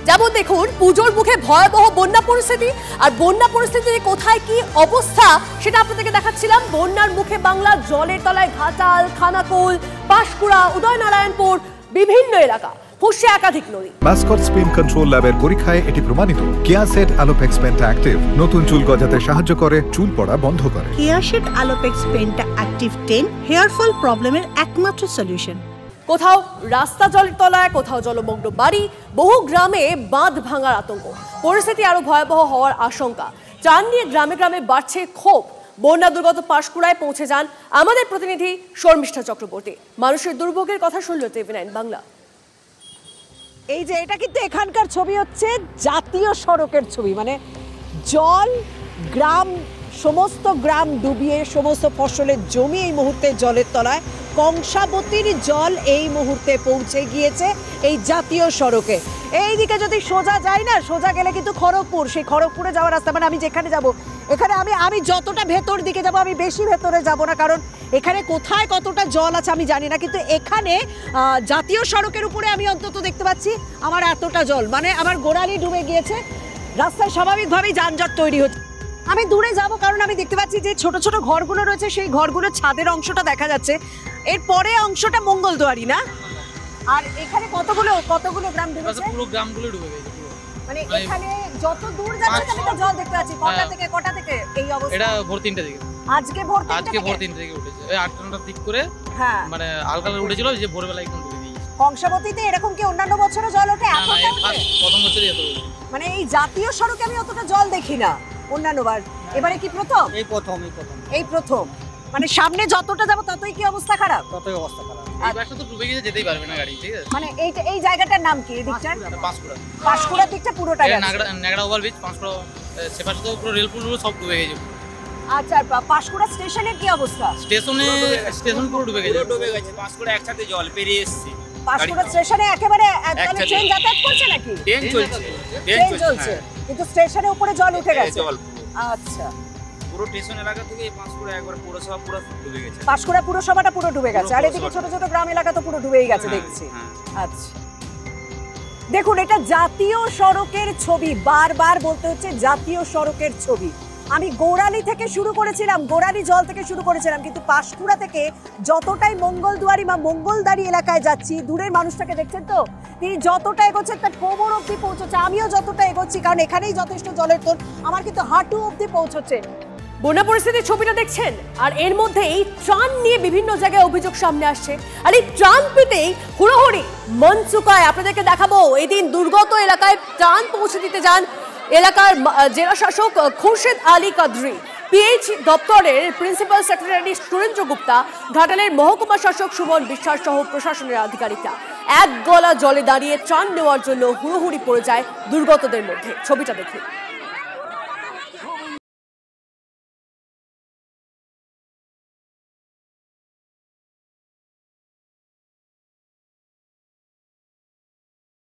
যেমন দেখুন পুজোর মুখে ভয়াবহ বন্যা পরিস্থিতি, আর বন্যা পরিস্থিতির কোথায় কি অবস্থা সেটা আপনাদেরকে দেখাচ্ছিলাম। বন্যার মুখে বাংলা, জলের তলায় ঘাটাল, খানাকুল, পাঁশকুড়া, উদয়নারায়ণপুর, বিভিন্ন এলাকা, ফুঁসছে একাধিক নদী। মাস্কট স্পিন কন্ট্রোল ল্যাবের পরীক্ষায় এটি প্রমাণিত। কেয়াসেট আলোপেক্স পেন্টা অ্যাক্টিভ নতুন চুল গজাতে সাহায্য করে, চুল পড়া বন্ধ করে। কেয়াসেট আলোপেক্স পেন্টা অ্যাক্টিভ 10 হেয়ার ফল প্রবলেমের একমাত্র সলিউশন। কোথাও রাস্তা জলের তলায়, কোথাও জলমগ্ন বাড়ি, বহু গ্রামে বাঁধ ভাঙার আতঙ্ক। পরিস্থিতি আরো ভয়াবহ হওয়ার আশঙ্কা। ত্রাণ নিয়ে গ্রামে গ্রামে বাড়ছে ক্ষোভ। বন্যা দুর্গত পাঁশকুড়ায় পৌঁছে যান আমাদের প্রতিনিধি শর্মিষ্ঠা চক্রবর্তী। মানুষের দুর্ভোগের কথা শুনল TV9 বাংলা। এই যে এটা কিন্তু এখানকার ছবি হচ্ছে জাতীয় সড়কের ছবি, মানে জল, গ্রাম, সমস্ত গ্রাম ডুবিয়ে সমস্ত ফসলের জমি এই মুহূর্তে জলের তলায়। কংসাবতীর জল এই মুহূর্তে পৌঁছে গিয়েছে এই জাতীয় সড়কে। এইদিকে যদি সোজা যাই না, সোজা গেলে কিন্তু খড়গপুর, সেই খড়গপুরে যাওয়ার রাস্তা, মানে আমি যেখানে যাব এখানে আমি যতটা ভেতর দিকে যাব, আমি বেশি ভেতরে যাব না, কারণ এখানে কোথায় কতটা জল আছে আমি জানি না, কিন্তু এখানে জাতীয় সড়কের উপরে আমি অন্তত দেখতে পাচ্ছি আমার এতটা জল, মানে আমার গোড়ালি ডুবে গিয়েছে। রাস্তায় স্বাভাবিকভাবেই যানজট তৈরি হচ্ছে। আমি দূরে যাব কারণ আমি দেখতে পাচ্ছি যে ছোট ছোট ঘরগুলো রয়েছে, সেই ঘরগুলোর ছাদের অংশটা দেখা যাচ্ছে। এর পরে অংশটা মঙ্গলদুয়ারি না, আর এখানে কতগুলো গ্রাম ডুবেছে, পুরো গ্রামগুলো ডুবে গেছে পুরো। মানে এখানে যত দূর যাচ্ছে আমি তো জল দেখতে পাচ্ছি। কটা থেকে এই অবস্থা? এটা ভোর 3টা থেকে। আজকে ভোর 3টা থেকে উঠেছে। ওই 8টার দিক করে, হ্যাঁ, মানে হালকা উঠেছিল যে ভোরবেলা একদম ডুবে গিয়েছে। কংসাবতীতে এরকম কি অন্যান্য বছরও জল ওঠে? না, এই প্রথম বছরই এত হয়েছে। মানে এই জাতীয় সড়কে আমি অতটা জল দেখি না অন্যান্যবার, এবারে কি প্রথম? এই প্রথম। মানে সামনে যতটা যাব ততই কি অবস্থা খারাপ? ততই অবস্থা খারাপ। এই বাসটা তো ডুবে গিয়ে যেতেই পারবে না গাড়ি, ঠিক আছে? মানে এই জায়গাটার নাম কি? এই দিকটা পাঁশকুড়ার দিকটা পুরোটা গেছে। নাগড়া ওভারব্রিজ, পাঁশকুড়া সেপাশে তো পুরো রেলপুল সব ডুবে গেছে। আচ্ছা, পাঁশকুড়া স্টেশনের কি অবস্থা? স্টেশন পুরো ডুবে গেছে। পাঁশকুড়া একসাথে জল পেরিয়ে এসেছে। পাঁশকুড়া স্টেশনে একেবারে একদম ট্রেন যাতায়াত করছে নাকি? ট্রেন চলছে, কিন্তু স্টেশনের উপরে জল উঠে গেছে। আচ্ছা, পুরো স্টেশন এলাকা থেকে পাঁশকুড়া একবার পৌরসভা পুরো ডুবে গেছে। পাঁশকুড়া পুরসভাটা পুরো ডুবে গেছে, আর এদিকে ছোট ছোট গ্রাম এলাকা তো পুরো ডুবেই গেছে দেখছি। আচ্ছা, দেখুন এটা জাতীয় সড়কের ছবি, বারবার বলতে হচ্ছে জাতীয় সড়কের ছবি। আমি গোড়ালি থেকে শুরু করেছিলাম, গোড়ালি জল থেকে শুরু করেছিলাম, কিন্তু পাঁশকুড়া থেকে যতটাই মঙ্গলদুয়ারি বা মঙ্গলদারি এলাকায় যাচ্ছি, দূরের মানুষটাকে দেখছেন তো, তিনি যতটা এগোচ্ছেন তার কোমর অব্দি পৌঁছচ্ছে। আমিও যতটা এগোচ্ছি, কারণ এখানেই যথেষ্ট জলের তোর, আমার কিন্তু হাঁটু অব্দি পৌঁছচ্ছে। বন্যা পরিস্থিতির ছবিটা দেখছেন, আর এর মধ্যে এই ত্রাণ নিয়ে বিভিন্ন জায়গায় অভিযোগ সামনে আসছে। আর এই ত্রাণ পেতেই হুড়োহুড়ি মনসুকায়। আপনাদেরকে দেখাবো এদিন দুর্গত এলাকায় ত্রাণ পৌঁছে দিতে যান এলাকার জেলা শাসক খুরশেদ আলী কাদরি, পিএইচ দপ্তরের প্রিন্সিপাল সেক্রেটারি সুরেন্দ্র গুপ্তা, ঘাটালের মহকুমা শাসক সুমন বিশ্বাস সহ প্রশাসনের আধিকারিকরা এক গলা জলে দাঁড়িয়ে ত্রাণ নেওয়ার জন্য হুড়োহুড়ি পড়ে যায় দুর্গতদের মধ্যে। ছবিটা দেখুন।